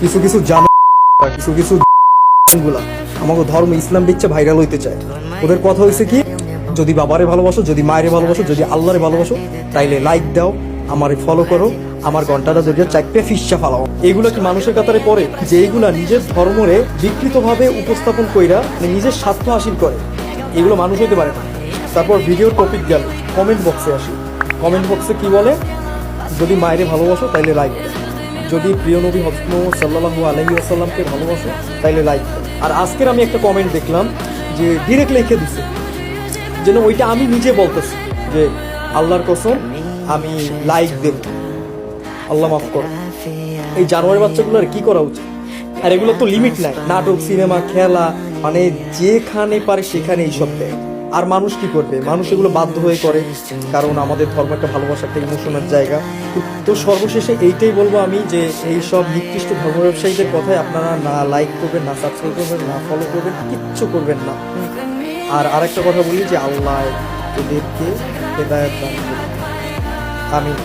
কিছু কিছু জানো কিছু কিছু গুলা আমাকে ধর্ম ইসলাম বিচ্ছে ভাইরাল হইতে চায়। ওদের কথা হয়েছে কি, যদি বাবারে ভালোবাসো, যদি মায়েরে ভালোবাসো, যদি আল্লাহরে ভালোবাসো, তাইলে লাইক দাও, আমারে ফলো করো, আমার ঘন্টাটা জড়িয়ে চারটে ফিসা ফালাও। এগুলো কি মানুষের কাতারে পড়ে যে এইগুলা নিজের ধর্মরে বিকৃতভাবে উপস্থাপন কইরা নিজের স্বার্থ হাসিল করে? এগুলো মানুষ হইতে পারে না। তারপর ভিডিওর টপিক গেল, কমেন্ট বক্সে আসি। কমেন্ট বক্সে কি বলে, যদি মায়েরে ভালোবাসো তাইলে লাইক দাও, যদি প্রিয় নবী হযরত মুহাম্মদ সাল্লাল্লাহু আলাইহি ওয়াসাল্লামকে ভালোবাসো তাইলে লাইক দাও। আর আজকের আমি একটা কমেন্ট দেখলাম যে ডিরেক্ট লিখে দিছে যেন ওইটা আমি নিজে বলতেছি যে আল্লাহর কসম আমি লাইক দেব, আল্লাহ মাফ করো। এই জানোয়ারের বাচ্চাগুলোর কি করা উচিত? আর এগুলো তো লিমিট নাই, নাটক, সিনেমা, খেলা, মানে যেখানে পারে সেখানে এইসব দেয়। আর মানুষ কি করবে? মানুষ এগুলো বাধ্য হয়ে করে, কারণ আমাদের ধর্ম একটা ভালোবাসা, একটা ইমোশনের জায়গা। তো সর্বশেষে এইটাই বলবো আমি যে এই সব নিকৃষ্ট ধর্ম ব্যবসায়ীদের কথায় আপনারা না লাইক করবেন, না সাবস্ক্রাইব করবেন, না ফলো করবেন, কিচ্ছু করবেন না। আর আরেকটা কথা বলি যে আল্লাহ এদেরকে হেদায়েত দান করুন। আমিন।